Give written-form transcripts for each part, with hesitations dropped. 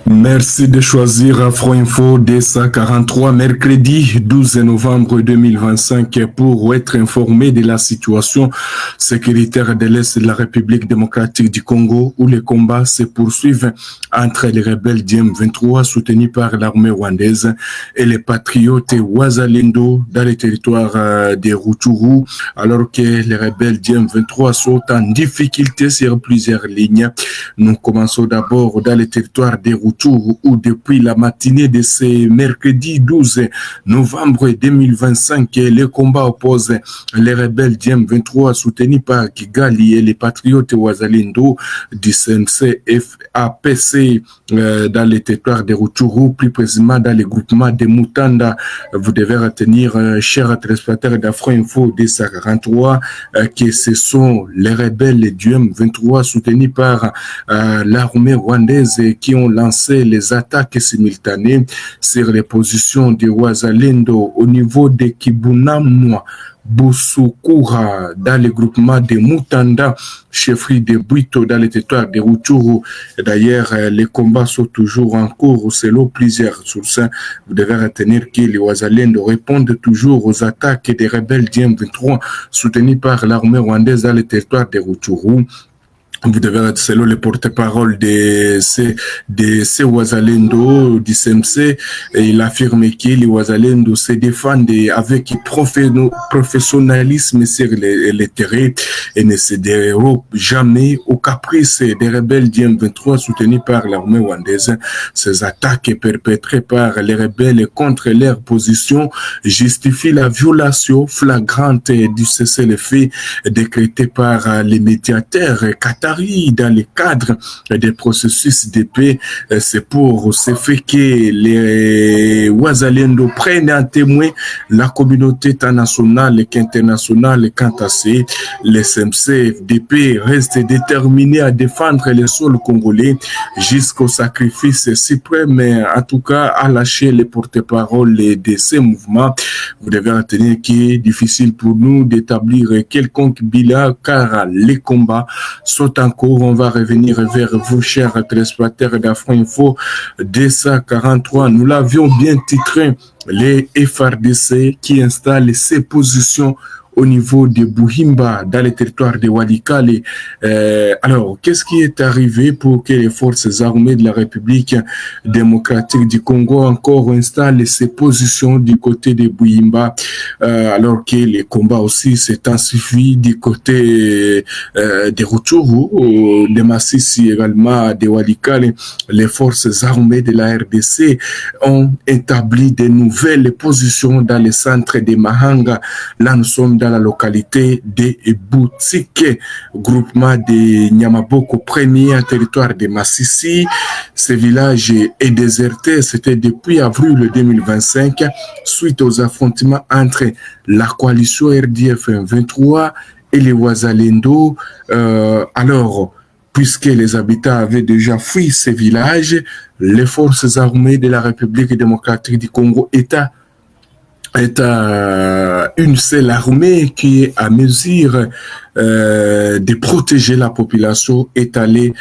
Merci de choisir Afro Info DSA43, mercredi 12 novembre 2025 pour être informé de la situation sécuritaire de l'Est de la République démocratique du Congo où les combats se poursuivent entre les rebelles d'M23 soutenus par l'armée rwandaise et les patriotes Wazalendo dans les territoires des Rutshuru alors que les rebelles d'M23 sont en difficulté sur plusieurs lignes. Nous commençons d'abord dans les territoires des Rutshuru où depuis la matinée de ce mercredi 12 novembre 2025, les combats opposent les rebelles du M23 soutenus par Kigali et les patriotes Wazalendo du CNC FAPC dans les territoires de Rutshuru, plus précisément dans les groupements de Mutanda. Vous devez retenir, chers téléspectateurs d'Afro Info DSA43, que ce sont les rebelles du M23 soutenus par l'armée rwandaise qui ont lancé les attaques simultanées sur les positions de Wazalendo au niveau de Kibunamwa, Busukura dans le groupement de Mutanda, chefferie de Bwito dans le territoire de Rutshuru. D'ailleurs, les combats sont toujours en cours selon plusieurs sources. Vous devez retenir que les Wazalendo répondent toujours aux attaques des rebelles du M23 soutenus par l'armée rwandaise dans le territoire de Rutshuru. Vous devez être selon le porte-parole de ces Wazalendo du CMC, et il affirme que les Wazalendo se défendent avec professionnalisme sur les terrains et ne se dérobent jamais aux caprices des rebelles du M23 soutenus par l'armée rwandaise. Ces attaques perpétrées par les rebelles contre leur position justifient la violation flagrante du cessez-le-feu décrété par les médiateurs qataris dans le cadre des processus de paix. C'est pour ce fait que les Wazalendo prennent en témoin la communauté nationale et internationale. Quant à ces, les CMC-FDP restent déterminés à défendre les sols congolais jusqu'au sacrifice suprême, en tout cas à lâcher les porte-parole de ces mouvements. Vous devez retenir qu'il est difficile pour nous d'établir quelconque bilan car les combats sont encore. On va revenir vers vous, chers téléspectateurs d'Afro Info DSA43. Nous l'avions bien titré, les FRDC qui installent ses positions au niveau de Buhimba, dans le territoire de Walikale. Alors, qu'est-ce qui est arrivé pour que les forces armées de la République démocratique du Congo encore installent ces positions du côté de Buhimba, alors que les combats aussi s'intensifient du côté de Rutshuru, de Massissi également, de Walikale. Les forces armées de la RDC ont établi de nouvelles positions dans le centre de Mahanga. Là, nous sommes dans la localité de Boutique, groupement de Nyamaboko, premier en territoire de Massissi. Ce village est déserté, c'était depuis avril 2025, suite aux affrontements entre la coalition RDF 23 et les Wazalendo. Alors, puisque les habitants avaient déjà fui ces villages, les forces armées de la République démocratique du Congo est une seule armée qui est à mesure de protéger la population, est allée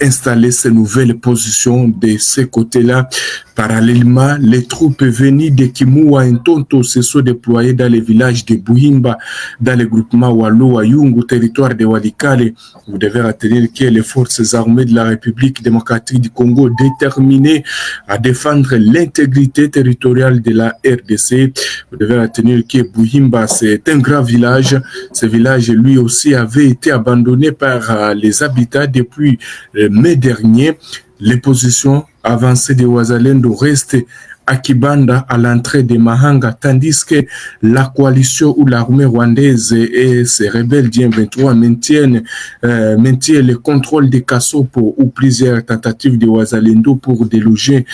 installer ces nouvelles positions de ce côté-là. Parallèlement, les troupes venues de Kimua et Ntonto se sont déployées dans les villages de Buhimba, dans le groupement Walo Wayungu, territoire de Walikale. Vous devez retenir que les forces armées de la République démocratique du Congo, déterminées à défendre l'intégrité territoriale de la RDC, vous devez retenir que Buhimba, c'est un grand village. Ce village, lui aussi, avait été abandonné par les habitants depuis mai dernier. Les positions avancées de Wazalendo restent à Kibanda, à l'entrée de Mahanga, tandis que la coalition ou l'armée rwandaise et ses rebelles du M23 maintiennent le contrôle des Kassopo, où plusieurs tentatives de Wazalendo pour déloger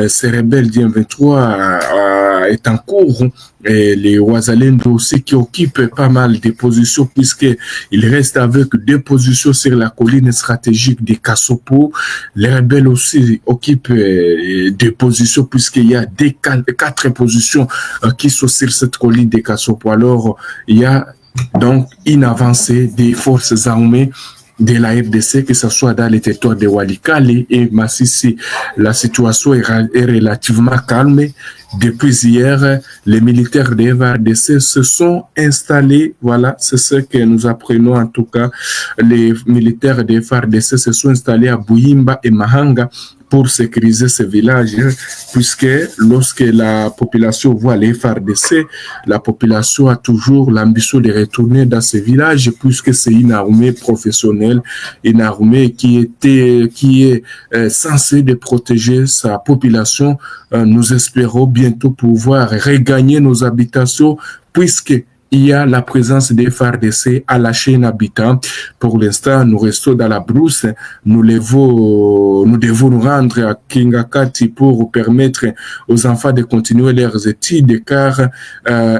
ces rebelles du M23 est en cours. Et les Wazalendo aussi qui occupent pas mal de positions puisqu'ils restent avec 2 positions sur la colline stratégique de Kassopo. Les rebelles aussi occupent des positions puisqu'il y a 4 positions qui sont sur cette colline de Kassopo. Alors, il y a donc une avancée des forces armées de la FDC, que ce soit dans les territoires de Walikale et Massissi. La situation est relativement calme. Depuis hier, les militaires de FARDC se sont installés. Voilà, c'est ce que nous apprenons en tout cas. Les militaires de FARDC se sont installés à Buyimba et Mahanga pour sécuriser ces villages, puisque lorsque la population voit les FARDC, la population a toujours l'ambition de retourner dans ces villages, puisque c'est une armée professionnelle, une armée qui est censée de protéger sa population. Nous espérons bientôt pouvoir regagner nos habitations, puisque il y a la présence des FARDC à la chaîne habitant. Pour l'instant, nous restons dans la brousse. Nous devons nous rendre à Kingakati pour permettre aux enfants de continuer leurs études, car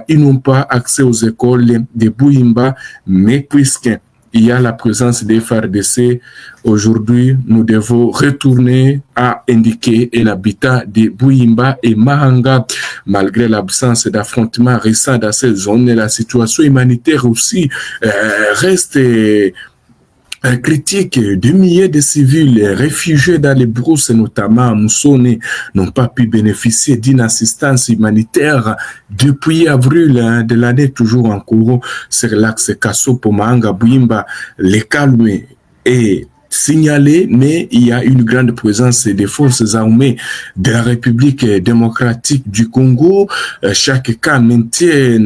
ils n'ont pas accès aux écoles de Buyimba, mais puisque il y a la présence des FARDC. Aujourd'hui, nous devons retourner à indiquer l'habitat de Buyimba et Mahanga. Malgré l'absence d'affrontements récents dans ces zones, la situation humanitaire aussi reste critique. Des milliers de civils réfugiés dans les brousses, notamment à Moussone, n'ont pas pu bénéficier d'une assistance humanitaire depuis avril de l'année toujours en cours sur l'axe Kassopo, Mahanga, Buyimba. Les calmes est signalé, mais il y a une grande présence des forces armées de la République démocratique du Congo. Chaque camp maintient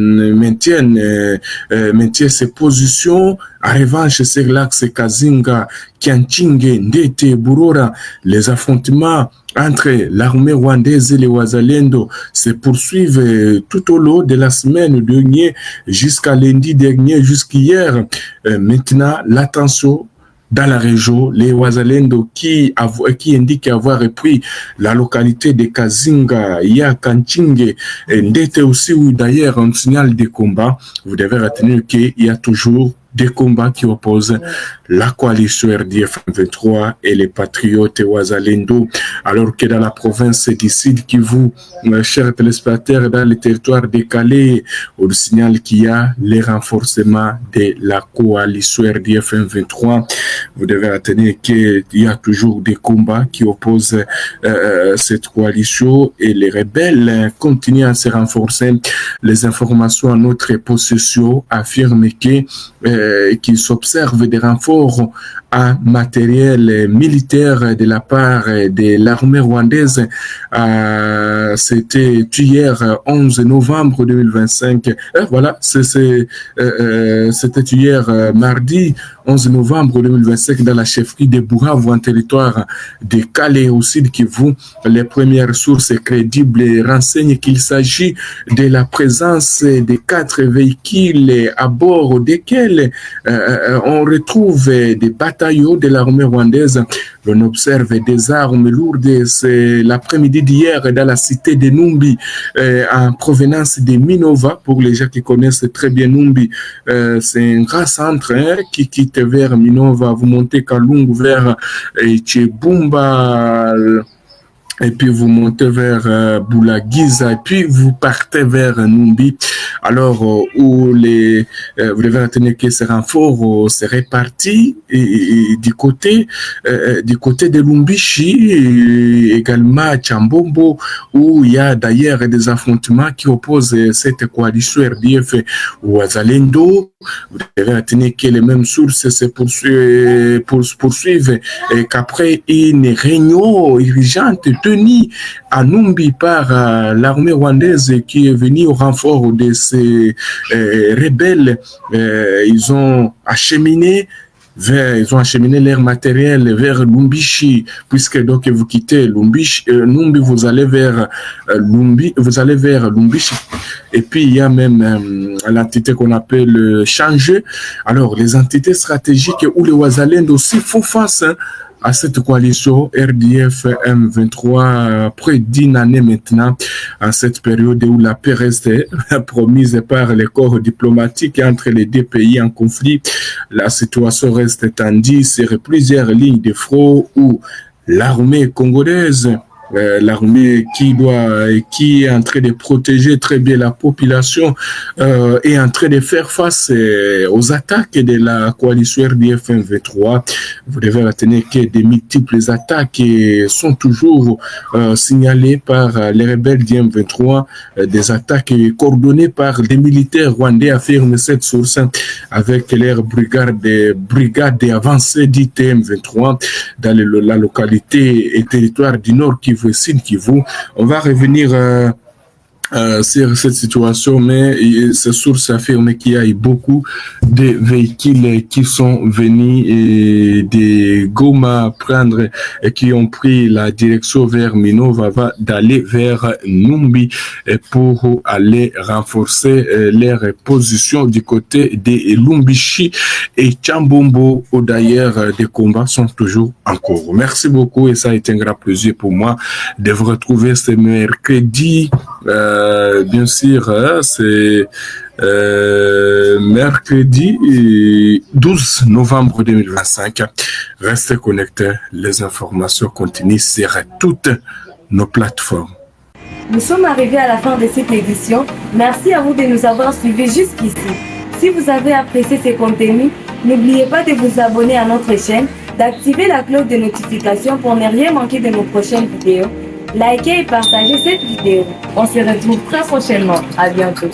ses positions. En revanche, sur l'axe Kazinga, Kianchinge, Ndete, Burora, les affrontements entre l'armée rwandaise et les Wazalendo se poursuivent tout au long de la semaine dernière jusqu'à lundi dernier, jusqu'hier. Maintenant, l'attention dans la région, les Wazalendo qui indiquent avoir repris la localité de Kazinga, Kanchinge, Ndete aussi, où d'ailleurs un signal de combat. Vous devez retenir qu'il y a toujours des combats qui opposent la coalition RDF 23 et les patriotes Wazalendo, alors que dans la province du Sud Kivu, chers téléspectateurs, dans les territoires décalés, on signale qu'il y a les renforcements de la coalition RDF 23. Vous devez retenir qu'il y a toujours des combats qui opposent cette coalition et les rebelles continuent à se renforcer. Les informations à notre possession affirment qu'il s'observe des renforts en matériel militaire de la part de l'armée rwandaise. C'était hier 11 novembre 2025. Voilà, c'était hier mardi 11 novembre 2025 dans la chefferie de Bukavu en territoire de Calais au sud Kivu. Les premières sources crédibles renseignent qu'il s'agit de la présence de 4 véhicules à bord desquels on retrouve des bataillons de l'armée rwandaise. On observe des armes lourdes. C'est l'après-midi d'hier dans la cité de Numbi en provenance de Minova. Pour les gens qui connaissent très bien Numbi, c'est un grand centre qui quitte vers Minova. Vous montez Kalungu vers Tchebumba, et puis vous montez vers Boulagiza, et puis vous partez vers Numbi. Alors, où vous devez retenir que ces renforts se répartis du côté de Lumbishi, et également Chambombo, où il y a d'ailleurs des affrontements qui opposent cette coalition RDF ou Wazalendo. Vous devez retenir que les mêmes sources se poursuivent et qu'après une réunion urgente tenue à Numbi par l'armée rwandaise qui est venue au renfort de ces rebelles, ils ont acheminé leur matériel vers Lumbishi, puisque donc vous quittez Numbi, vous allez vers Lumbishi. Et puis il y a même l'entité qu'on appelle Change. Alors les entités stratégiques où les Wazalendo aussi font face à cette coalition RDF M23 près d'une année maintenant, à cette période où la paix reste promise par les corps diplomatiques entre les deux pays en conflit. La situation reste tendue sur plusieurs lignes de front où l'armée congolaise l'armée qui est en train de protéger très bien la population est en train de faire face aux attaques de la coalition RDF M23. Vous devez retenir que des multiples attaques sont toujours signalées par les rebelles du M23, des attaques coordonnées par des militaires rwandais, affirme cette source, avec leur brigade avancée dite M23 dans la localité et territoire du Nord Kivu et Sud Kivu. On va revenir sur cette situation, mais ces sources affirment qu'il y a eu beaucoup de véhicules qui sont venus de Goma prendre et qui ont pris la direction vers Minova d'aller vers Numbi pour aller renforcer leur position du côté de Lumbishi et Chambombo. D'ailleurs, des combats sont toujours en cours. Merci beaucoup et ça a été un grand plaisir pour moi de vous retrouver ce mercredi. Bien sûr, c'est mercredi 12 novembre 2025. Restez connectés, les informations continuent sur toutes nos plateformes. Nous sommes arrivés à la fin de cette édition. Merci à vous de nous avoir suivis jusqu'ici. Si vous avez apprécié ces contenus, n'oubliez pas de vous abonner à notre chaîne, d'activer la cloche de notification pour ne rien manquer de nos prochaines vidéos. Likez et partagez cette vidéo. On se retrouve très prochainement. À bientôt.